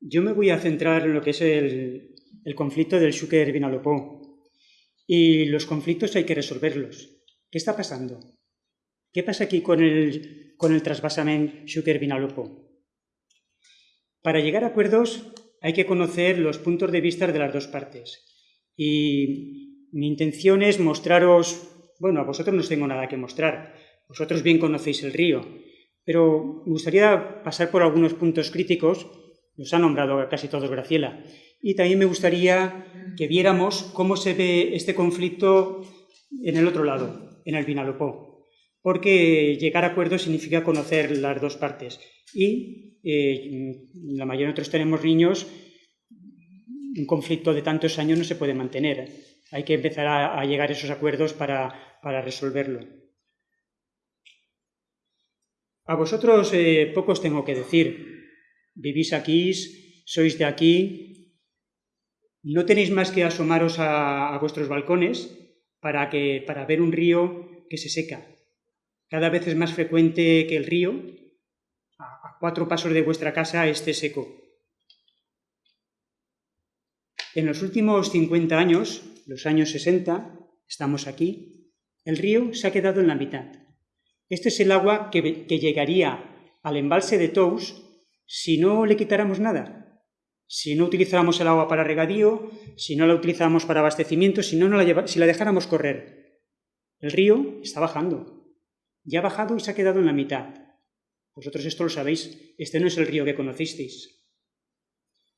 Yo me voy a centrar en lo que es el conflicto del Xúquer-Vinalopó. Y los conflictos hay que resolverlos. ¿Qué está pasando? ¿Qué pasa aquí con el trasvasament Xúquer-Vinalopó? Para llegar a acuerdos hay que conocer los puntos de vista de las dos partes. Y mi intención es mostraros, bueno, a vosotros no os tengo nada que mostrar, vosotros bien conocéis el río, pero me gustaría pasar por algunos puntos críticos, los ha nombrado casi todos Graciela, y también me gustaría que viéramos cómo se ve este conflicto en el otro lado, en el Vinalopó, porque llegar a acuerdos significa conocer las dos partes. Y la mayoría de nosotros tenemos niños, un conflicto de tantos años no se puede mantener. Hay que empezar a llegar a esos acuerdos para resolverlo. A vosotros poco os tengo que decir. Vivís aquí, sois de aquí. No tenéis más que asomaros a vuestros balcones para ver un río que se seca. Cada vez es más frecuente que el río, a 4 pasos de vuestra casa, esté seco. En los últimos 50 años, los años 60, estamos aquí, el río se ha quedado en la mitad. Este es el agua que llegaría al embalse de Tous si no le quitáramos nada. Si no utilizáramos el agua para regadío, si no la utilizáramos para abastecimiento, si la dejáramos correr. El río está bajando. Ya ha bajado y se ha quedado en la mitad. Vosotros esto lo sabéis. Este no es el río que conocisteis.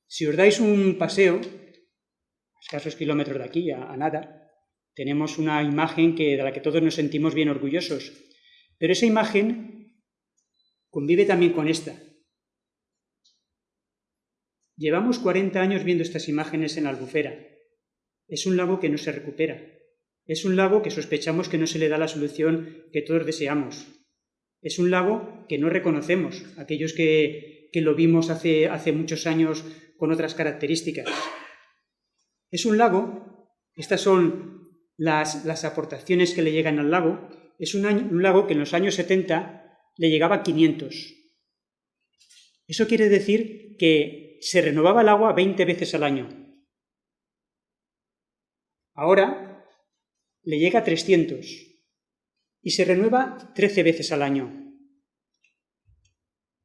Si os dais un paseo, a escasos kilómetros de aquí, a nada, tenemos una imagen de la que todos nos sentimos bien orgullosos. Pero esa imagen convive también con esta. Llevamos 40 años viendo estas imágenes en la Albufera. Es un lago que no se recupera. Es un lago que sospechamos que no se le da la solución que todos deseamos. Es un lago que no reconocemos, aquellos que lo vimos hace muchos años con otras características. Es un lago, estas son las aportaciones que le llegan al lago, es un lago que en los años 70 le llegaba a 500. Eso quiere decir que se renovaba el agua 20 veces al año. Ahora le llega a 300 y se renueva 13 veces al año.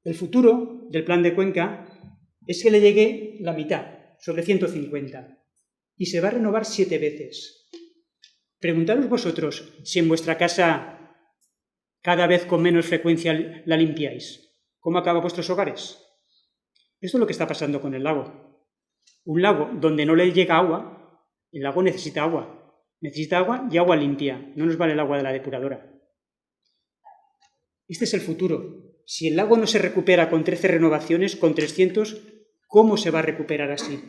El futuro del plan de Cuenca es que le llegue la mitad, sobre 150, y se va a renovar 7 veces. Preguntaros vosotros si en vuestra casa cada vez con menos frecuencia la limpiáis. ¿Cómo acaban vuestros hogares? Esto es lo que está pasando con el lago. Un lago donde no le llega agua, el lago necesita agua. Necesita agua y agua limpia. No nos vale el agua de la depuradora. Este es el futuro. Si el lago no se recupera con 13 renovaciones, con 300, ¿cómo se va a recuperar así?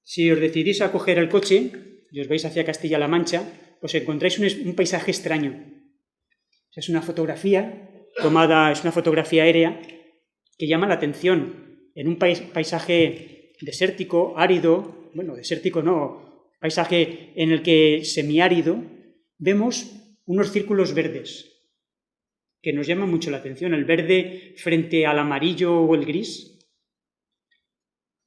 Si os decidís a coger el coche y os vais hacia Castilla-La Mancha, os encontráis un paisaje extraño. Es una fotografía tomada, es una fotografía aérea que llama la atención. En un paisaje desértico, árido, bueno, desértico no, paisaje en el que semiárido, vemos unos círculos verdes que nos llaman mucho la atención. El verde frente al amarillo o el gris.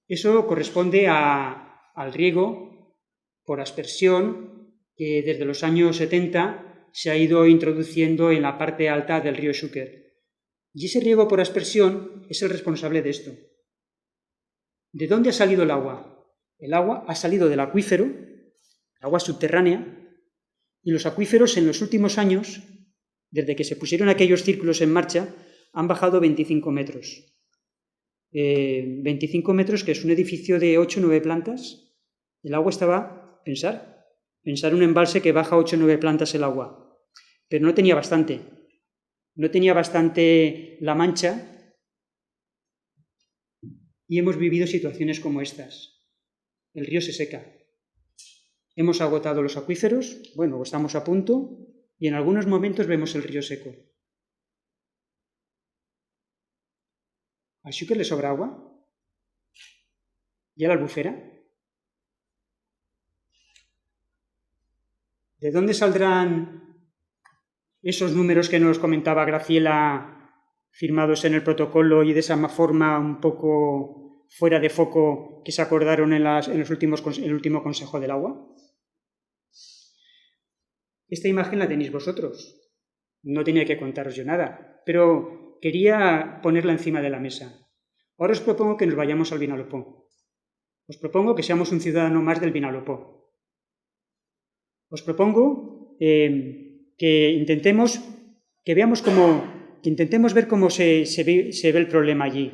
Eso corresponde al riego por aspersión que desde los años 70 se ha ido introduciendo en la parte alta del río Xúquer. Y ese riego por aspersión es el responsable de esto. ¿De dónde ha salido el agua? El agua ha salido del acuífero, agua subterránea, y los acuíferos en los últimos años, desde que se pusieron aquellos círculos en marcha, han bajado 25 metros. 25 metros, que es un edificio de 8 o 9 plantas. El agua estaba, pensar un embalse que baja 8 o 9 plantas el agua, pero no tenía bastante. No tenía bastante la mancha y hemos vivido situaciones como estas. El río se seca. Hemos agotado los acuíferos, bueno, estamos a punto, y en algunos momentos vemos el río seco. ¿A Xúquer le sobra agua? ¿Y a la Albufera? ¿De dónde saldrán esos números que nos comentaba Graciela firmados en el protocolo y de esa forma un poco fuera de foco que se acordaron en el último Consejo del Agua? Esta imagen la tenéis vosotros. No tenía que contaros yo nada, pero quería ponerla encima de la mesa. Ahora os propongo que nos vayamos al Vinalopó. Os propongo que seamos un ciudadano más del Vinalopó. Os propongo que intentemos ver cómo se ve el problema allí.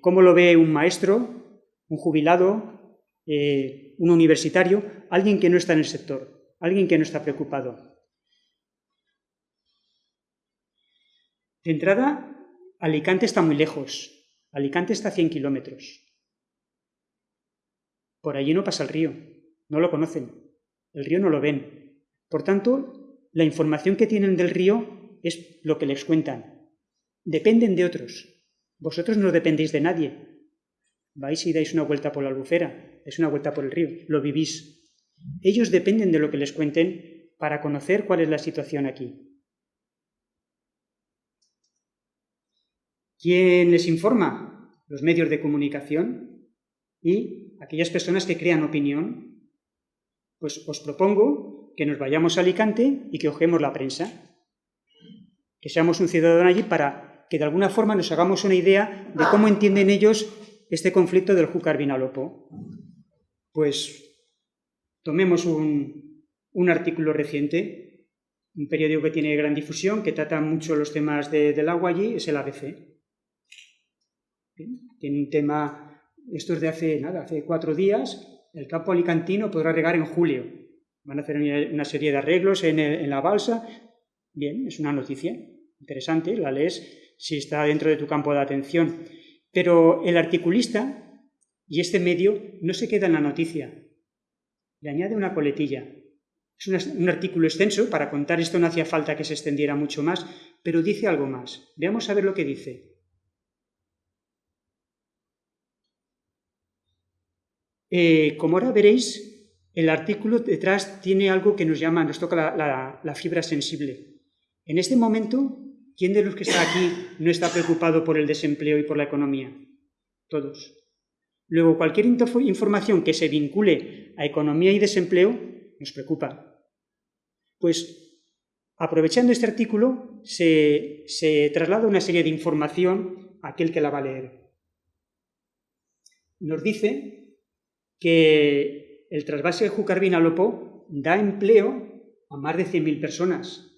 Cómo lo ve un maestro, un jubilado, un universitario, alguien que no está en el sector, alguien que no está preocupado. De entrada, Alicante está muy lejos. Alicante está a 100 kilómetros. Por allí no pasa el río, no lo conocen, el río no lo ven. Por tanto, la información que tienen del río es lo que les cuentan. Dependen de otros. Vosotros no dependéis de nadie. Vais y dais una vuelta por la Albufera, dais una vuelta por el río, lo vivís. Ellos dependen de lo que les cuenten para conocer cuál es la situación aquí. ¿Quién les informa? Los medios de comunicación y aquellas personas que crean opinión. Pues os propongo que nos vayamos a Alicante y que hojeemos la prensa. Que seamos un ciudadano allí para que de alguna forma nos hagamos una idea de cómo entienden ellos este conflicto del Júcar Vinalopó. Pues tomemos un artículo reciente, un periódico que tiene gran difusión, que trata mucho los temas del agua allí, es el ABC. Tiene un tema, esto es de hace 4 días, el campo alicantino podrá regar en julio. Van a hacer una serie de arreglos en la balsa. Bien, es una noticia interesante, la lees si está dentro de tu campo de atención. Pero el articulista y este medio no se queda en la noticia, le añade una coletilla. Es un artículo extenso, para contar esto no hacía falta que se extendiera mucho más, pero dice algo más. Veamos a ver lo que dice. Como ahora veréis, el artículo detrás tiene algo que nos toca la fibra sensible. En este momento, ¿quién de los que está aquí no está preocupado por el desempleo y por la economía? Todos. Luego, cualquier información que se vincule a economía y desempleo nos preocupa. Pues, aprovechando este artículo, se traslada una serie de información a aquel que la va a leer. Nos dice que el trasvase Júcar Vinalopó da empleo a más de 100.000 personas.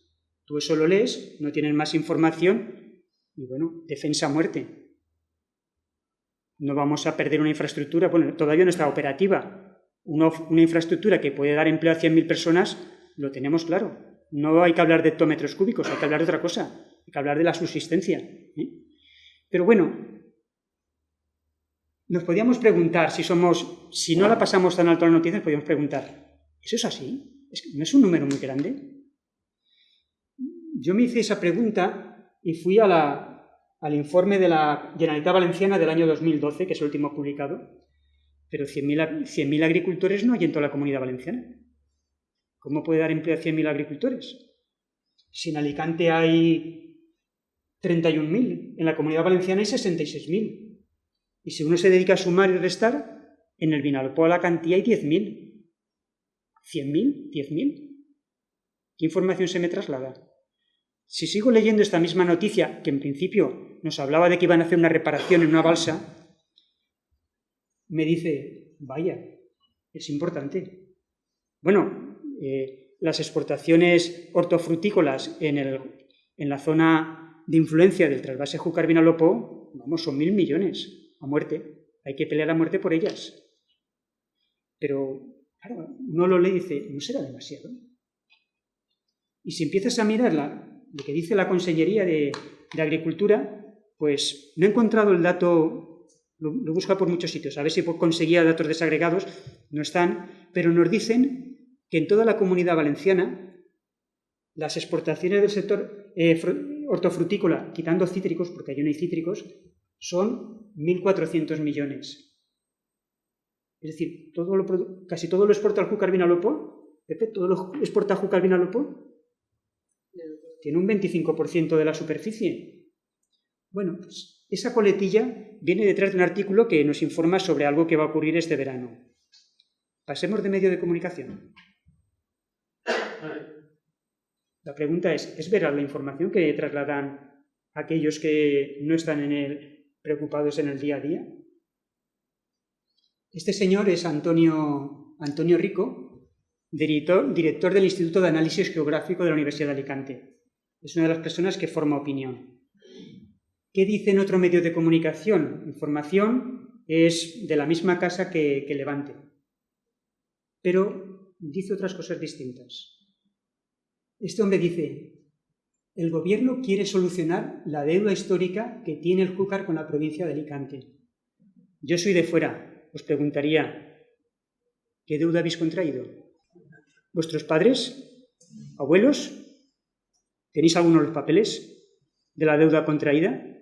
Tú eso lo lees, no tienes más información y, bueno, defensa a muerte. No vamos a perder una infraestructura, bueno, todavía no está operativa. Una infraestructura que puede dar empleo a 100.000 personas, lo tenemos claro. No hay que hablar de hectómetros cúbicos, hay que hablar de otra cosa, hay que hablar de la subsistencia. Pero bueno, nos podíamos preguntar, si no la pasamos tan alto a la noticia, nos podíamos preguntar, ¿eso es así? ¿No es un número muy grande? Yo me hice esa pregunta y fui al informe de la Generalitat Valenciana del año 2012, que es el último publicado, pero 100.000 agricultores no hay en toda la Comunidad Valenciana. ¿Cómo puede dar empleo a 100.000 agricultores? Si en Alicante hay 31.000, en la Comunidad Valenciana hay 66.000. Y si uno se dedica a sumar y restar, en el Vinalopó Alacantí hay 10.000. ¿100.000? ¿10.000? ¿Qué información se me traslada? Si sigo leyendo esta misma noticia, que en principio nos hablaba de que iban a hacer una reparación en una balsa, me dice, vaya, es importante. Bueno, las exportaciones hortofrutícolas en la zona de influencia del trasvase Júcar Vinalopó, vamos, son 1.000 millones. A muerte, hay que pelear a muerte por ellas. Pero, claro, no lo lee y dice, ¿no será demasiado? Y si empiezas a mirar lo que dice la Consellería de Agricultura, pues no he encontrado el dato, lo he buscado por muchos sitios, a ver si conseguía datos desagregados, no están, pero nos dicen que en toda la Comunidad Valenciana las exportaciones del sector hortofrutícola, quitando cítricos, porque allí no hay cítricos, son 1.400 millones. Es decir, casi todo lo exporta el Júcar Vinalopó. Pepe, ¿todo lo exporta el Júcar Vinalopó? Tiene un 25% de la superficie. Bueno, pues esa coletilla viene detrás de un artículo que nos informa sobre algo que va a ocurrir este verano. Pasemos de medio de comunicación. La pregunta ¿es veraz la información que trasladan aquellos que no están preocupados en el día a día? Este señor es Antonio Rico, director del Instituto de Análisis Geográfico de la Universidad de Alicante. Es una de las personas que forma opinión. ¿Qué dice en otro medio de comunicación? Información es de la misma casa que Levante, pero dice otras cosas distintas. Este hombre dice: el gobierno quiere solucionar la deuda histórica que tiene el Júcar con la provincia de Alicante. Yo soy de fuera, os preguntaría, ¿qué deuda habéis contraído? ¿Vuestros padres? ¿Abuelos? ¿Tenéis alguno de los papeles de la deuda contraída?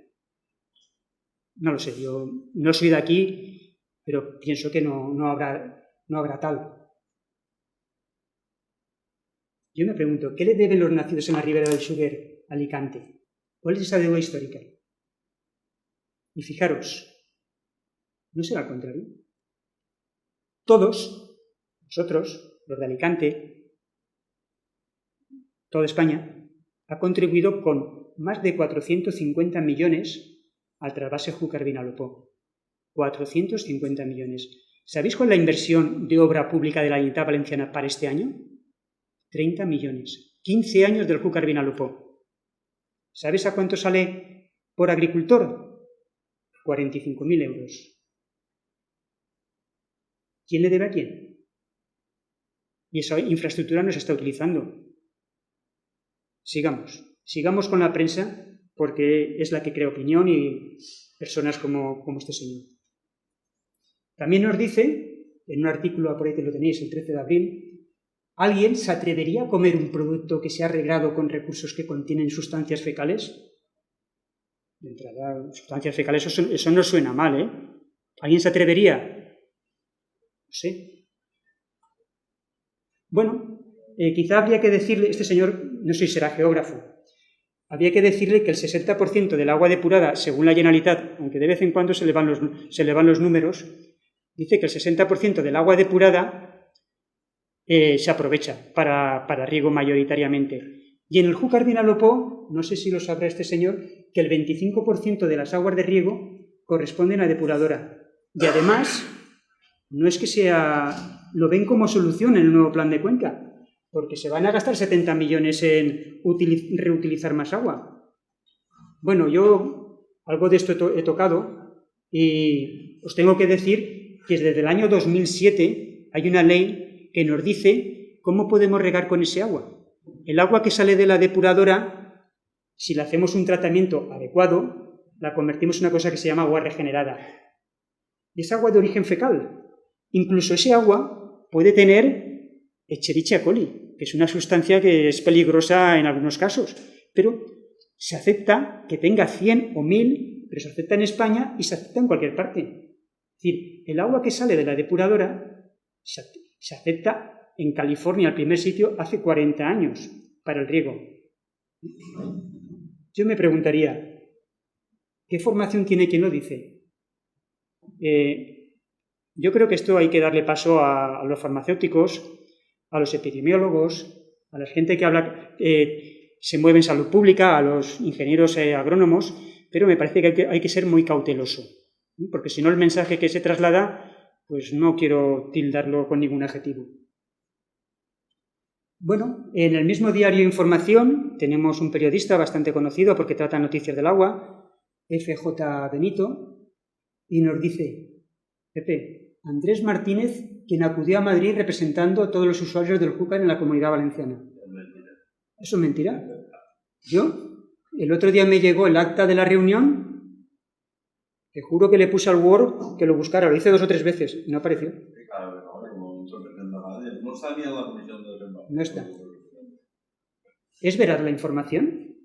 No lo sé, yo no soy de aquí, pero pienso que no habrá tal. Yo me pregunto, ¿qué le deben los nacidos en la ribera del Xúquer a Alicante? ¿Cuál es esa deuda histórica? Y fijaros, ¿no será al contrario? Todos, nosotros, los de Alicante, toda España, ha contribuido con más de 450 millones al trasvase Júcar-Vinalopó. 450 millones. ¿Sabéis cuál es la inversión de obra pública de la Generalitat Valenciana para este año? 30 millones. 15 años del Júcar-Vinalopó. ¿Sabes a cuánto sale por agricultor? 45.000 euros. ¿Quién le debe a quién? Y esa infraestructura no se está utilizando. Sigamos con la prensa, porque es la que crea opinión y personas como este señor. También nos dice, en un artículo, por ahí que lo tenéis, el 13 de abril, ¿alguien se atrevería a comer un producto que se ha arreglado con recursos que contienen sustancias fecales? De entrada, sustancias fecales, eso no suena mal, ¿eh? ¿Alguien se atrevería? No sé. Bueno, quizá habría que decirle, este señor, no sé si será geógrafo, habría que decirle que el 60% del agua depurada, según la Generalitat, aunque de vez en cuando se le van los números, dice que el 60% del agua depurada se aprovecha para riego mayoritariamente. Y en el Júcar-Vinalopó, no sé si lo sabrá este señor, que el 25% de las aguas de riego corresponden a depuradora. Y además, no es que lo ven como solución en el nuevo plan de cuenca, porque se van a gastar 70 millones en reutilizar más agua. Bueno, yo algo de esto he tocado y os tengo que decir que desde el año 2007 hay una ley que nos dice cómo podemos regar con ese agua. El agua que sale de la depuradora, si le hacemos un tratamiento adecuado, la convertimos en una cosa que se llama agua regenerada. Y es agua de origen fecal. Incluso ese agua puede tener Escherichia coli, que es una sustancia que es peligrosa en algunos casos, pero se acepta que tenga 100 o 1000, pero se acepta en España y se acepta en cualquier parte. Es decir, el agua que sale de la depuradora se acepta en California, el primer sitio, hace 40 años para el riego. Yo me preguntaría, ¿qué formación tiene quien lo dice? Yo creo que esto hay que darle paso a los farmacéuticos, a los epidemiólogos, a la gente que habla, se mueve en salud pública, a los ingenieros agrónomos, pero me parece que hay que ser muy cauteloso, porque si no el mensaje que se traslada, pues no quiero tildarlo con ningún adjetivo. Bueno, en el mismo diario Información tenemos un periodista bastante conocido porque trata noticias del agua, FJ Benito, y nos dice: Pepe, Andrés Martínez, quien acudió a Madrid representando a todos los usuarios del Júcar en la Comunidad Valenciana. ¿Eso es mentira? Yo, el otro día me llegó el acta de la reunión, te juro que le puse al Word que lo buscara, lo hice 2 o 3 veces y no apareció. No está. ¿Es veraz la información?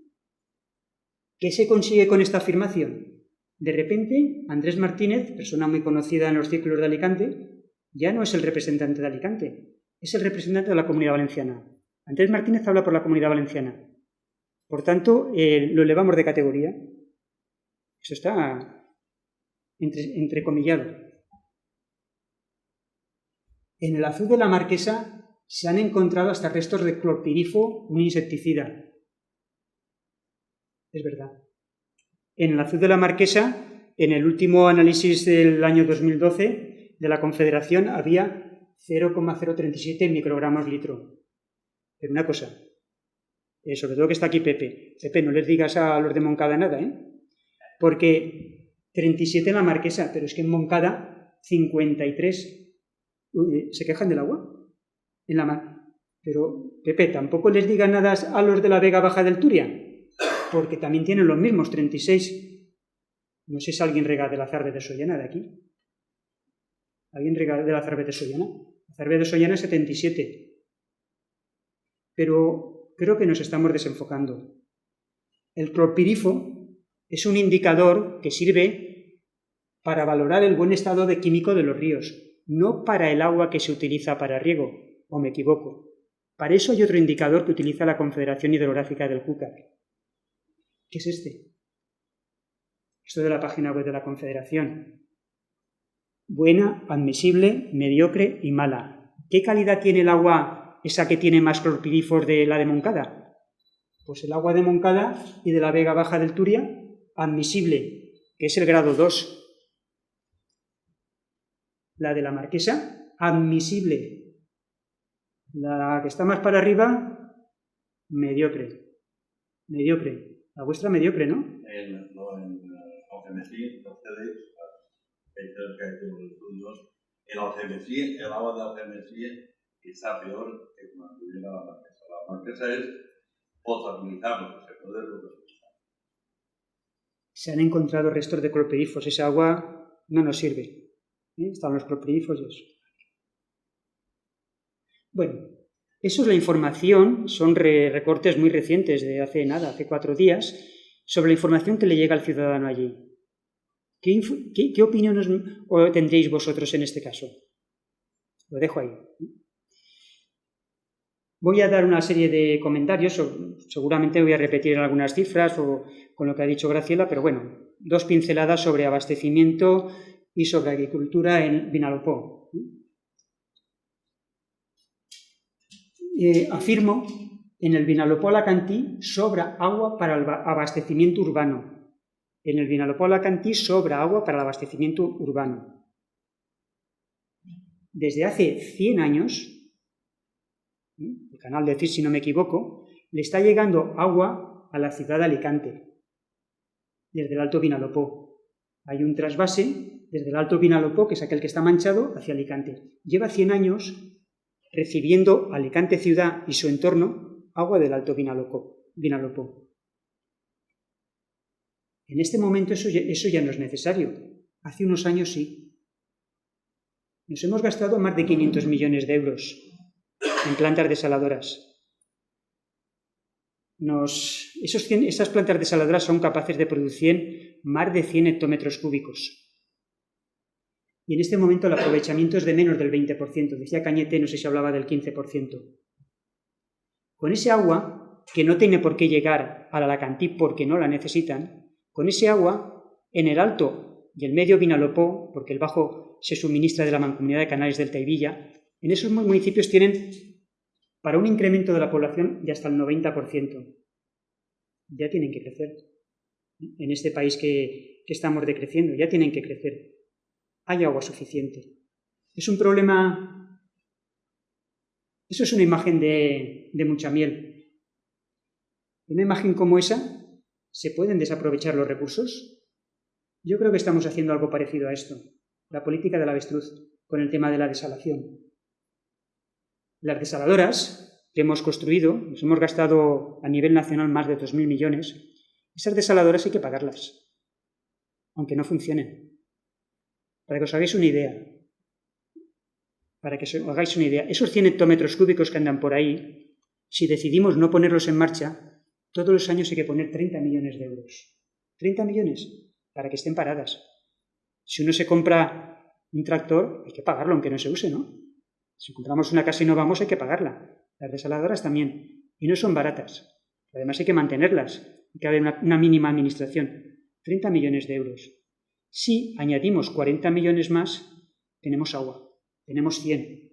¿Qué se consigue con esta afirmación? De repente, Andrés Martínez, persona muy conocida en los círculos de Alicante, ya no es el representante de Alicante, es el representante de la Comunidad Valenciana. Andrés Martínez habla por la Comunidad Valenciana. Por tanto, lo elevamos de categoría. Eso está entrecomillado. En el azud de la Marquesa se han encontrado hasta restos de clorpirifo, un insecticida. Es verdad. En el azud de la Marquesa, en el último análisis del año 2012 de la Confederación, había 0,037 microgramos litro. Pero una cosa, sobre todo que está aquí Pepe. Pepe, no les digas a los de Moncada nada, ¿eh? Porque 37 en la Marquesa, pero es que en Moncada 53. ¿Se quejan del agua? Pero, Pepe, tampoco les digan nada a los de la Vega Baja del Turia, porque también tienen los mismos, 36. No sé si alguien rega de la Zarbe de Sollana de aquí. ¿Alguien rega de la Zarbe de Sollana? La Zarbe de Sollana es 77. Pero creo que nos estamos desenfocando. El clorpirifo es un indicador que sirve para valorar el buen estado químico de los ríos, no para el agua que se utiliza para riego, o me equivoco. Para eso hay otro indicador que utiliza la Confederación Hidrográfica del Júcar. ¿Qué es este? Esto de la página web de la Confederación. Buena, admisible, mediocre y mala. ¿Qué calidad tiene el agua esa que tiene más clorpirifos de la de Moncada? Pues el agua de Moncada y de la Vega Baja del Turia, admisible, que es el grado 2. La de la Marquesa, admisible. La que está más para arriba, mediocre. Mediocre. La vuestra mediocre, ¿no? En Algemesí, ustedes, que hay estudios, en Algemesí, el agua de Algemesí está peor que cuando llega a la Marquesa. La Marquesa es potabilizar lo que se puede representar. Se han encontrado restos de clorpirifos. Esa agua no nos sirve. Están los clorpirifos y eso. Bueno, eso es la información, son recortes muy recientes de hace 4 días, sobre la información que le llega al ciudadano allí. ¿Qué opinión tendréis vosotros en este caso? Lo dejo ahí. Voy a dar una serie de comentarios, seguramente voy a repetir algunas cifras o con lo que ha dicho Graciela, pero bueno, 2 pinceladas sobre abastecimiento y sobre agricultura en Vinalopó. Afirmo, en el Vinalopó-Alacantí sobra agua para el abastecimiento urbano. En el Vinalopó-Alacantí sobra agua para el abastecimiento urbano. Desde hace 100 años, el canal de Cis, si no me equivoco, le está llegando agua a la ciudad de Alicante, desde el Alto Vinalopó. Hay un trasvase desde el Alto Vinalopó, que es aquel que está manchado, hacia Alicante. Lleva 100 años recibiendo Alicante ciudad y su entorno agua del Alto Vinalopó. En este momento eso ya no es necesario. Hace unos años sí. Nos hemos gastado más de 500 millones de euros en plantas desaladoras. Esas plantas desaladoras son capaces de producir más de 100 hectómetros cúbicos. Y en este momento el aprovechamiento es de menos del 20%. Decía Cañete, no sé si hablaba del 15%. Con ese agua, que no tiene por qué llegar al Alacantí porque no la necesitan, con ese agua, en el Alto y el Medio Vinalopó, porque el Bajo se suministra de la Mancomunidad de Canales del Taivilla, en esos municipios tienen para un incremento de la población de hasta el 90%. Ya tienen que crecer. En este país que estamos decreciendo, ya tienen que crecer. Hay agua suficiente. Es un problema... Eso es una imagen de mucha miel. En una imagen como esa, ¿se pueden desaprovechar los recursos? Yo creo que estamos haciendo algo parecido a esto. La política del avestruz, con el tema de la desalación. Las desaladoras que hemos construido, nos hemos gastado a nivel nacional más de 2.000 millones, esas desaladoras hay que pagarlas, aunque no funcionen. Para que os hagáis una idea, esos 100 hectómetros cúbicos que andan por ahí, si decidimos no ponerlos en marcha, todos los años hay que poner 30 millones de euros. 30 millones para que estén paradas. Si uno se compra un tractor, hay que pagarlo aunque no se use, ¿no? Si compramos una casa y no vamos, hay que pagarla. Las desaladoras también. Y no son baratas. Además hay que mantenerlas. Hay que haber una mínima administración. 30 millones de euros. Si añadimos 40 millones más, tenemos agua, tenemos 100.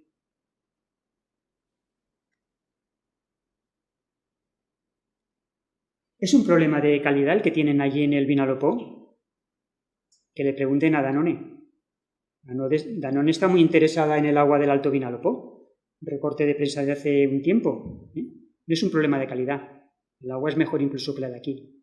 ¿Es un problema de calidad el que tienen allí en el Vinalopó? Que le pregunten a Danone. Danone está muy interesada en el agua del Alto Vinalopó. Recorte de prensa de hace un tiempo. No es un problema de calidad. El agua es mejor incluso que la de aquí.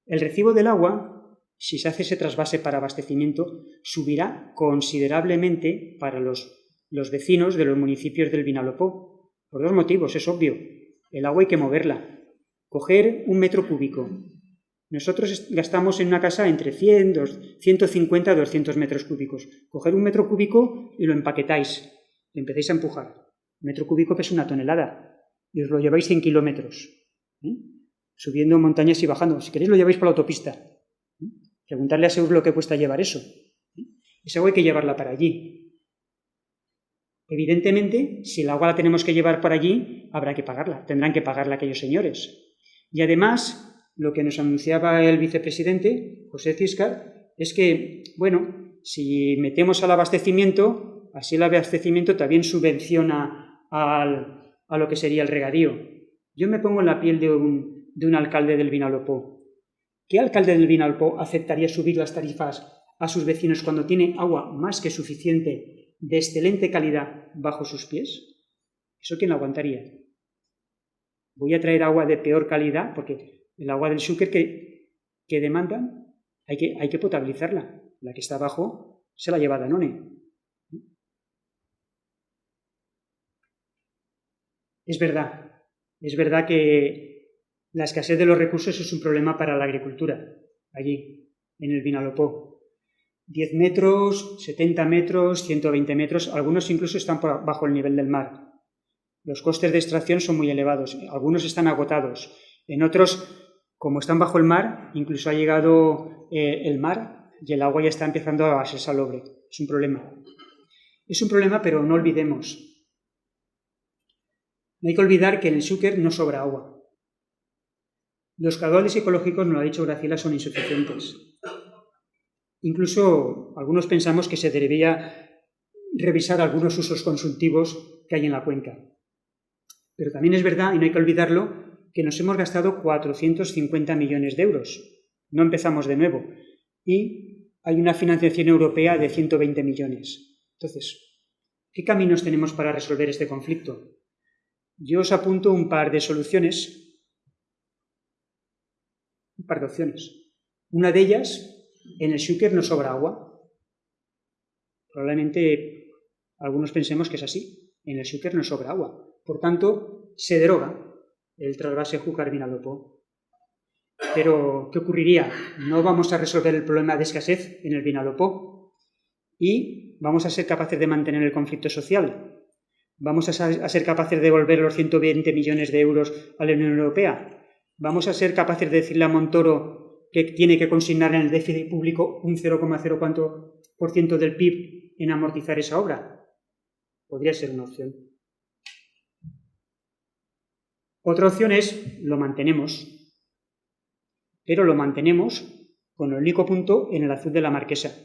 El recibo del agua, si se hace ese trasvase para abastecimiento, subirá considerablemente para los vecinos de los municipios del Vinalopó. Por dos motivos, es obvio. El agua hay que moverla. Coger un metro cúbico. Nosotros gastamos en una casa entre 100, 150 a 200 metros cúbicos. Coger un metro cúbico y lo empaquetáis. Y empecéis a empujar. Un metro cúbico pesa 1 tonelada. Y os lo lleváis 100 kilómetros. Subiendo montañas y bajando. Si queréis lo lleváis por la autopista. Preguntarle a Seur lo que cuesta llevar eso. Esa agua hay que llevarla para allí. Evidentemente, si el agua la tenemos que llevar para allí, habrá que pagarla. Tendrán que pagarla aquellos señores. Y además, lo que nos anunciaba el vicepresidente, José Ciscar, es que, bueno, si metemos al abastecimiento, así el abastecimiento también subvenciona a lo que sería el regadío. Yo me pongo en la piel de un alcalde del Vinalopó. ¿Qué alcalde del Vinalopó aceptaría subir las tarifas a sus vecinos cuando tiene agua más que suficiente, de excelente calidad, bajo sus pies? ¿Eso quién lo aguantaría? Voy a traer agua de peor calidad, porque el agua del Xúquer que demandan hay que potabilizarla. La que está abajo se la lleva Danone. Es verdad que la escasez de los recursos es un problema para la agricultura, allí, en el Vinalopó. 10 metros, 70 metros, 120 metros, algunos incluso están bajo el nivel del mar. Los costes de extracción son muy elevados, algunos están agotados. En otros, como están bajo el mar, incluso ha llegado el mar y el agua ya está empezando a ser salobre. Es un problema. Es un problema, pero no olvidemos. No hay que olvidar que en el Xúquer no sobra agua. Los caudales ecológicos, nos lo ha dicho Graciela, son insuficientes. Incluso algunos pensamos que se debería revisar algunos usos consultivos que hay en la cuenca. Pero también es verdad, y no hay que olvidarlo, que nos hemos gastado 450 millones de euros. No empezamos de nuevo. Y hay una financiación europea de 120 millones. Entonces, ¿qué caminos tenemos para resolver este conflicto? Yo os apunto un par de soluciones, un par de opciones. Una de ellas, en el Xúquer no sobra agua. Probablemente algunos pensemos que es así. En el Xúquer no sobra agua. Por tanto, se deroga el trasvase Júcar-Vinalopó. Pero, ¿qué ocurriría? No vamos a resolver el problema de escasez en el Vinalopó y vamos a ser capaces de mantener el conflicto social. Vamos a ser capaces de devolver los 120 millones de euros a la Unión Europea. Vamos a ser capaces de decirle a Montoro que tiene que consignar en el déficit público un 0,04% del PIB en amortizar esa obra. Podría ser una opción. Otra opción es, lo mantenemos, pero lo mantenemos con el único punto en el azul de la Marquesa.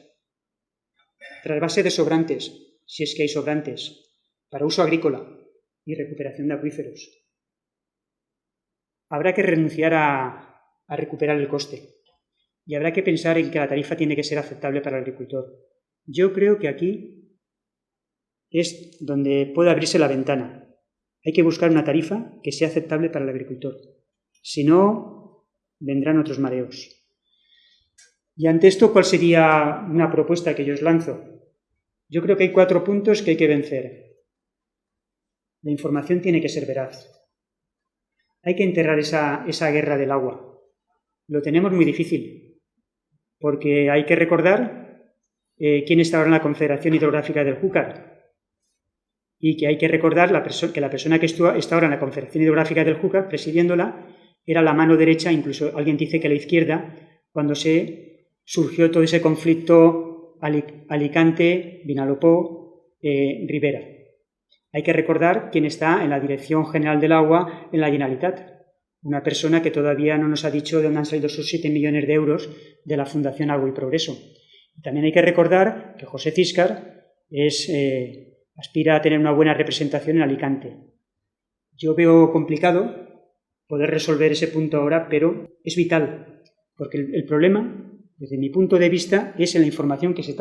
Trasvase de sobrantes, si es que hay sobrantes, para uso agrícola y recuperación de acuíferos. Habrá que renunciar a recuperar el coste. Y habrá que pensar en que la tarifa tiene que ser aceptable para el agricultor. Yo creo que aquí es donde puede abrirse la ventana. Hay que buscar una tarifa que sea aceptable para el agricultor. Si no, vendrán otros mareos. Y ante esto, ¿cuál sería una propuesta que yo os lanzo? Yo creo que hay 4 puntos que hay que vencer. La información tiene que ser veraz. Hay que enterrar esa guerra del agua. Lo tenemos muy difícil, porque hay que recordar quién está ahora en la Confederación Hidrográfica del Júcar y que hay que recordar que la persona que está ahora en la Confederación Hidrográfica del Júcar, presidiéndola, era la mano derecha, incluso alguien dice que la izquierda, cuando surgió todo ese conflicto Alicante, Vinalopó, Ribera. Hay que recordar quién está en la Dirección General del Agua en la Generalitat. una persona que todavía no nos ha dicho de dónde han salido esos 7 millones de euros de la Fundación Agua y Progreso. También hay que recordar que José Císcar aspira a tener una buena representación en Alicante. Yo veo complicado poder resolver ese punto ahora, pero es vital, porque el problema, desde mi punto de vista, es en la información que se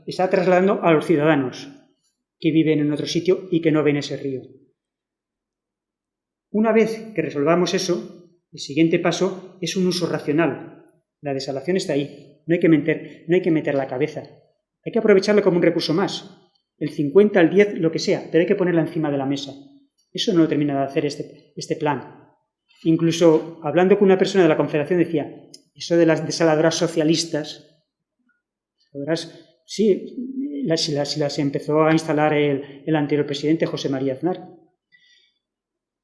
está trasladando a los ciudadanos que viven en otro sitio y que no ven ese río. Una vez que resolvamos eso, el siguiente paso es un uso racional. La desalación está ahí, no hay que meter la cabeza. Hay que aprovecharlo como un recurso más. El 50, el 10, lo que sea, pero hay que ponerla encima de la mesa. Eso no lo termina de hacer este plan. Incluso hablando con una persona de la Confederación decía, eso de las desaladoras socialistas, sí, las empezó a instalar el anterior presidente, José María Aznar.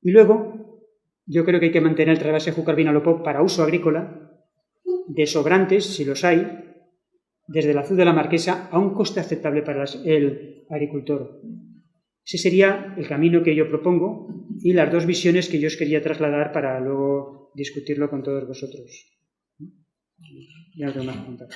Y luego, yo creo que hay que mantener el trasvase Júcar-Vinalopó para uso agrícola, de sobrantes, si los hay, desde el Azul de la Marquesa a un coste aceptable para el agricultor. Ese sería el camino que yo propongo y las dos visiones que yo os quería trasladar para luego discutirlo con todos vosotros. Ya no tengo más que contar.